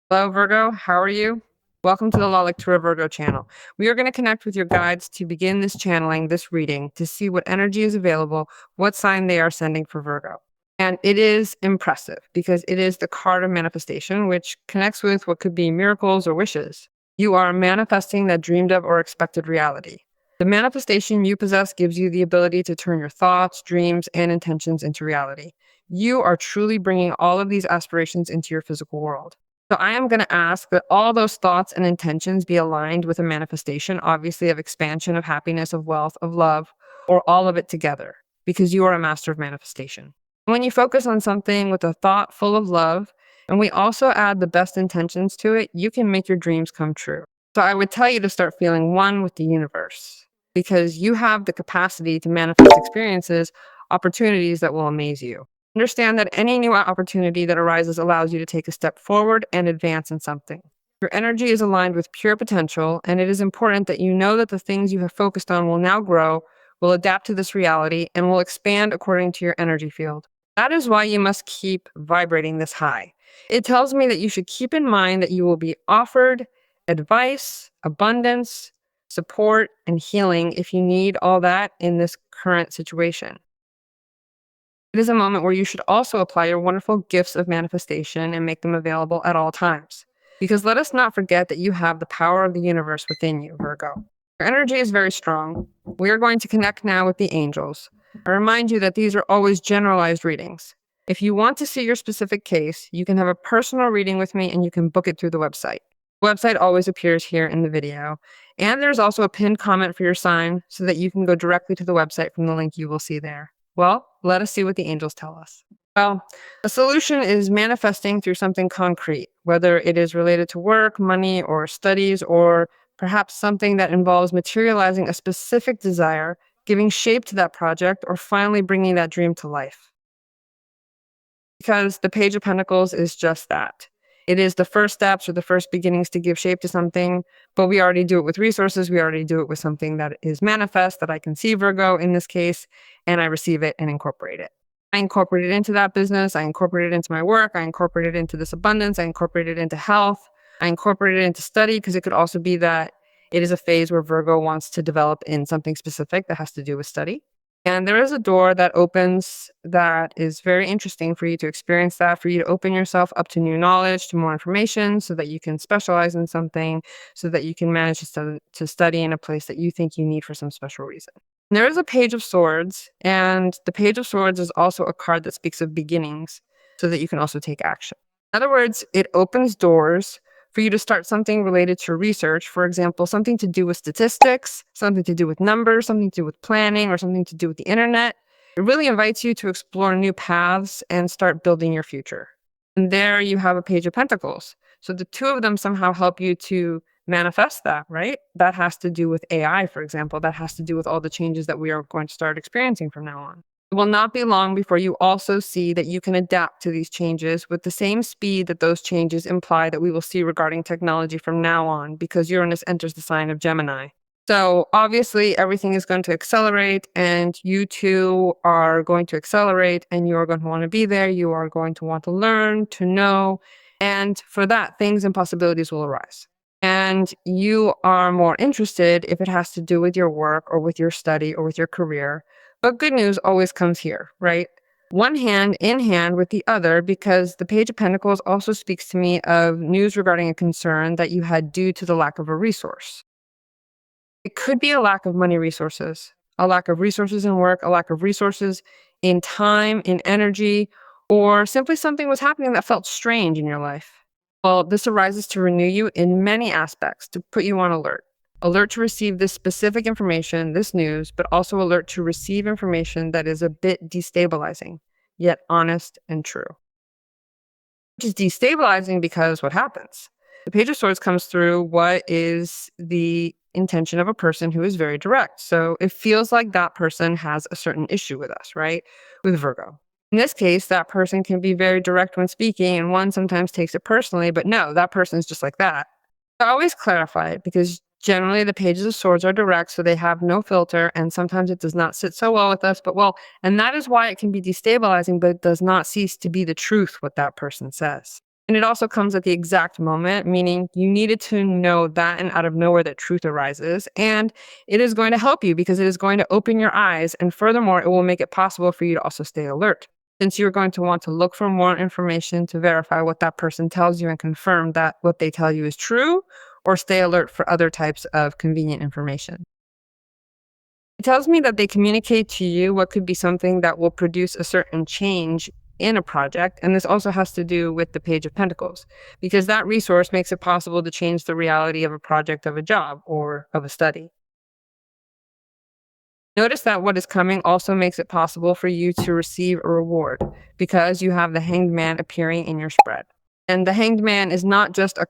Hello, Virgo. How are you? Welcome to the Law Lectura Virgo channel. We are going to connect with your guides to begin this channeling, this reading, to see what energy is available, what sign they are sending for Virgo. And it is impressive because it is the card of manifestation, which connects with what could be miracles or wishes. You are manifesting that dreamed of or expected reality. The manifestation you possess gives you the ability to turn your thoughts, dreams, and intentions into reality. You are truly bringing all of these aspirations into your physical world. So I am going to ask that all those thoughts and intentions be aligned with a manifestation, obviously, of expansion, of happiness, of wealth, of love, or all of it together, because you are a master of manifestation. When you focus on something with a thought full of love, and we also add the best intentions to it, you can make your dreams come true. So I would tell you to start feeling one with the universe, because you have the capacity to manifest experiences, opportunities that will amaze you. Understand that any new opportunity that arises allows you to take a step forward and advance in something. Your energy is aligned with pure potential, and it is important that you know that the things you have focused on will now grow, will adapt to this reality, and will expand according to your energy field. That is why you must keep vibrating this high. It tells me that you should keep in mind that you will be offered advice, abundance, support, and healing if you need all that in this current situation. It is a moment where you should also apply your wonderful gifts of manifestation and make them available at all times. Because let us not forget that you have the power of the universe within you, Virgo. Your energy is very strong. We are going to connect now with the angels. I remind you that these are always generalized readings. If you want to see your specific case, you can have a personal reading with me and you can book it through the website. The website always appears here in the video. And there's also a pinned comment for your sign so that you can go directly to the website from the link you will see there. Well, let us see what the angels tell us. Well, a solution is manifesting through something concrete, whether it is related to work, money, or studies, or perhaps something that involves materializing a specific desire, giving shape to that project, or finally bringing that dream to life. Because the Page of Pentacles is just that. It is the first steps or the first beginnings to give shape to something, but we already do it with resources. We already do it with something that is manifest, that I can see, Virgo in this case, and I receive it and incorporate it. I incorporate it into that business. I incorporate it into my work. I incorporate it into this abundance. I incorporate it into health. I incorporate it into study, because it could also be that it is a phase where Virgo wants to develop in something specific that has to do with study. And there is a door that opens that is very interesting for you to experience that, for you to open yourself up to new knowledge, to more information, so that you can specialize in something, so that you can manage to study in a place that you think you need for some special reason. And there is a Page of Swords, and the Page of Swords is also a card that speaks of beginnings, so that you can also take action. In other words, it opens doors for you to start something related to research, for example, something to do with statistics, something to do with numbers, something to do with planning, or something to do with the internet. It really invites you to explore new paths and start building your future. And there you have a Page of Pentacles. So the two of them somehow help you to manifest that, right? That has to do with AI, for example. That has to do with all the changes that we are going to start experiencing from now on. It will not be long before you also see that you can adapt to these changes with the same speed that those changes imply that we will see regarding technology from now on, because Uranus enters the sign of Gemini. So obviously everything is going to accelerate, and you too are going to accelerate, and you are going to want to be there. You are going to want to learn, to know, and for that, things and possibilities will arise. And you are more interested if it has to do with your work or with your study or with your career. But good news always comes here, right? One hand in hand with the other, because the Page of Pentacles also speaks to me of news regarding a concern that you had due to the lack of a resource. It could be a lack of money resources, a lack of resources in work, a lack of resources in time, in energy, or simply something was happening that felt strange in your life. Well, this arises to renew you in many aspects, to put you on alert. Alert to receive this specific information, this news, but also alert to receive information that is a bit destabilizing, yet honest and true. Which is destabilizing because what happens? The Page of Swords comes through what is the intention of a person who is very direct. So it feels like that person has a certain issue with us, right? With Virgo. In this case, that person can be very direct when speaking, and one sometimes takes it personally, but no, that person is just like that. I always clarify it, because generally the Pages of Swords are direct, so they have no filter, and sometimes it does not sit so well with us, and that is why it can be destabilizing, but it does not cease to be the truth what that person says. And it also comes at the exact moment, meaning you needed to know that, and out of nowhere that truth arises. And it is going to help you because it is going to open your eyes. And furthermore, it will make it possible for you to also stay alert, since you're going to want to look for more information to verify what that person tells you and confirm that what they tell you is true, or stay alert for other types of convenient information. It tells me that they communicate to you what could be something that will produce a certain change in a project. And this also has to do with the Page of Pentacles, because that resource makes it possible to change the reality of a project, of a job, or of a study. Notice that what is coming also makes it possible for you to receive a reward, because you have the Hanged Man appearing in your spread. And the Hanged Man is not just a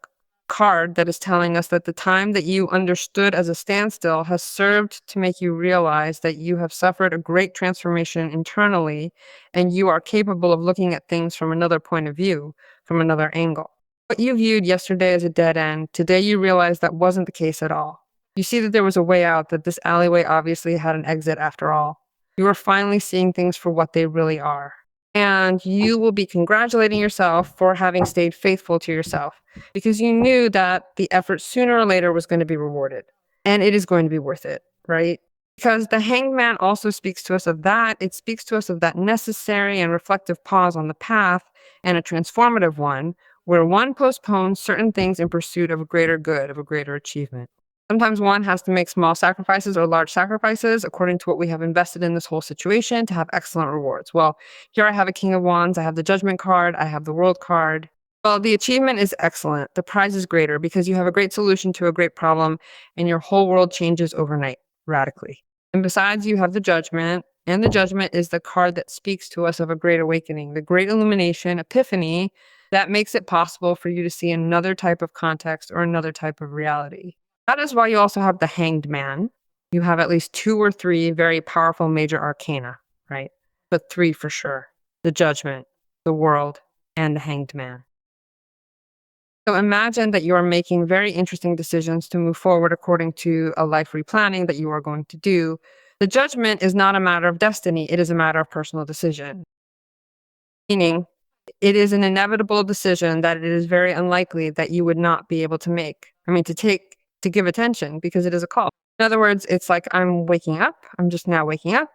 card that is telling us that the time that you understood as a standstill has served to make you realize that you have suffered a great transformation internally, and you are capable of looking at things from another point of view, from another angle. What you viewed yesterday as a dead end, today you realize that wasn't the case at all. You see that there was a way out, that this alleyway obviously had an exit after all. You are finally seeing things for what they really are. And you will be congratulating yourself for having stayed faithful to yourself, because you knew that the effort sooner or later was going to be rewarded, and it is going to be worth it, right? Because the Hanged Man also speaks to us of that. It speaks to us of that necessary and reflective pause on the path, and a transformative one, where one postpones certain things in pursuit of a greater good, of a greater achievement. Sometimes one has to make small sacrifices or large sacrifices according to what we have invested in this whole situation to have excellent rewards. Well, here I have a King of Wands, I have the Judgment card, I have the World card. Well, the achievement is excellent. The prize is greater because you have a great solution to a great problem, and your whole world changes overnight, radically. And besides, you have the Judgment, and the Judgment is the card that speaks to us of a great awakening, the great illumination, epiphany, that makes it possible for you to see another type of context or another type of reality. That is why you also have the Hanged Man. You have at least 2 or 3 very powerful major arcana, right? But 3 for sure: the Judgment, the World, and the Hanged Man. So imagine that you are making very interesting decisions to move forward according to a life replanning that you are going to do. The Judgment is not a matter of destiny, it is a matter of personal decision. Meaning, it is an inevitable decision that it is very unlikely that you would not be able to make. To give attention, because it is a call. In other words, it's like I'm waking up. I'm just now waking up.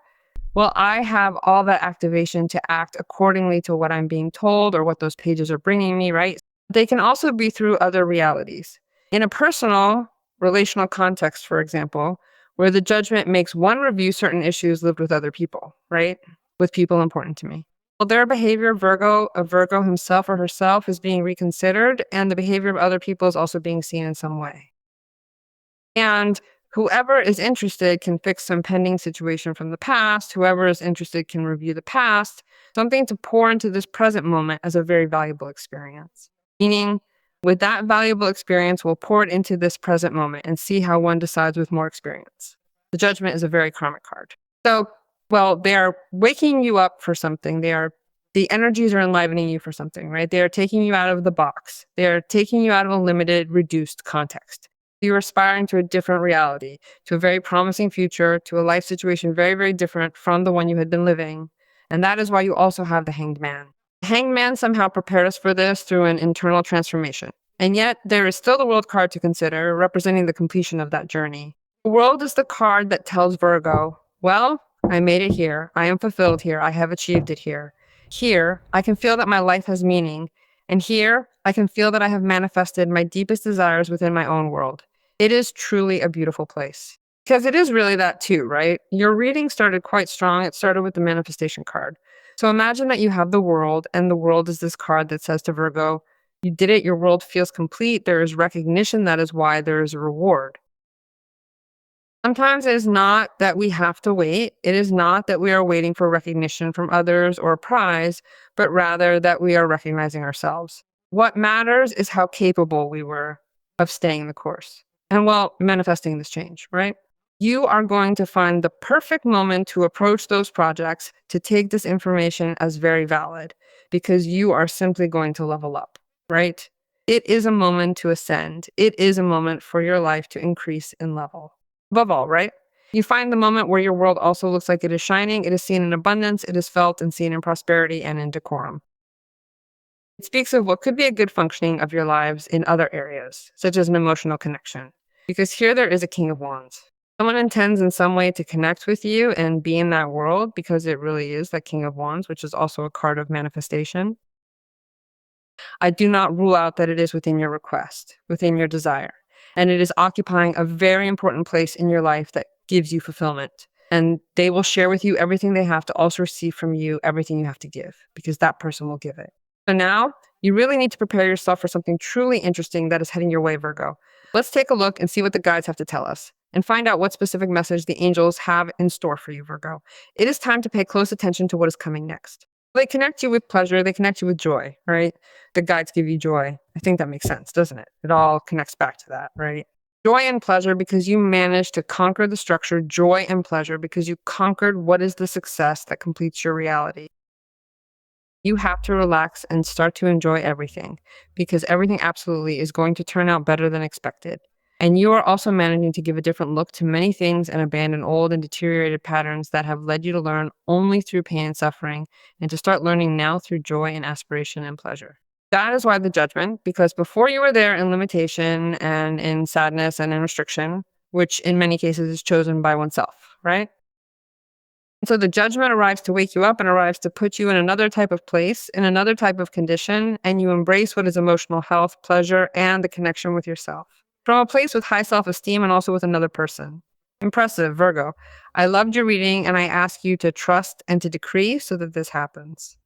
Well, I have all that activation to act accordingly to what I'm being told or what those pages are bringing me, right? They can also be through other realities. In a personal, relational context, for example, where the Judgment makes one review certain issues lived with other people, right? With people important to me. Well, their behavior, of Virgo himself or herself, is being reconsidered, and the behavior of other people is also being seen in some way. And whoever is interested can fix some pending situation from the past. Whoever is interested can review the past, something to pour into this present moment as a very valuable experience. Meaning, with that valuable experience, we'll pour it into this present moment and see how one decides with more experience. The Judgment is a very karmic card. So, well, they are waking you up for something. The energies are enlivening you for something, right? They are taking you out of the box. They are taking you out of a limited, reduced context. You're aspiring to a different reality, to a very promising future, to a life situation very, very different from the one you had been living. And that is why you also have the Hanged Man. The Hanged Man somehow prepared us for this through an internal transformation. And yet, there is still the World card to consider, representing the completion of that journey. The World is the card that tells Virgo, well, I made it here. I am fulfilled here. I have achieved it here. Here, I can feel that my life has meaning. And here, I can feel that I have manifested my deepest desires within my own world. It is truly a beautiful place. Because it is really that too, right? Your reading started quite strong. It started with the manifestation card. So imagine that you have the World, and the World is this card that says to Virgo, you did it. Your world feels complete. There is recognition. That is why there is a reward. Sometimes it is not that we have to wait. It is not that we are waiting for recognition from others or a prize, but rather that we are recognizing ourselves. What matters is how capable we were of staying the course. And well, manifesting this change, right? You are going to find the perfect moment to approach those projects, to take this information as very valid, because you are simply going to level up, right? It is a moment to ascend. It is a moment for your life to increase in level. Above all, right? You find the moment where your world also looks like it is shining, it is seen in abundance, it is felt and seen in prosperity and in decorum. It speaks of what could be a good functioning of your lives in other areas, such as an emotional connection. Because here there is a King of Wands. Someone intends in some way to connect with you and be in that world because it really is that King of Wands, which is also a card of manifestation. I do not rule out that it is within your request, within your desire. And it is occupying a very important place in your life that gives you fulfillment. And they will share with you everything they have to also receive from you everything you have to give, because that person will give it. So now you really need to prepare yourself for something truly interesting that is heading your way, Virgo. Let's take a look and see what the guides have to tell us and find out what specific message the angels have in store for you, Virgo. It is time to pay close attention to what is coming next. They connect you with pleasure. They connect you with joy, right? The guides give you joy. I think that makes sense, doesn't it? It all connects back to that, right? Joy and pleasure because you managed to conquer the structure. Joy and pleasure because you conquered what is the success that completes your reality. You have to relax and start to enjoy everything because everything absolutely is going to turn out better than expected. And you are also managing to give a different look to many things and abandon old and deteriorated patterns that have led you to learn only through pain and suffering, and to start learning now through joy and aspiration and pleasure. That is why the judgment, because before you were there in limitation and in sadness and in restriction, which in many cases is chosen by oneself, right? So the judgment arrives to wake you up and arrives to put you in another type of place, in another type of condition, and you embrace what is emotional health, pleasure, and the connection with yourself. From a place with high self-esteem and also with another person. Impressive, Virgo. I loved your reading and I ask you to trust and to decree so that this happens.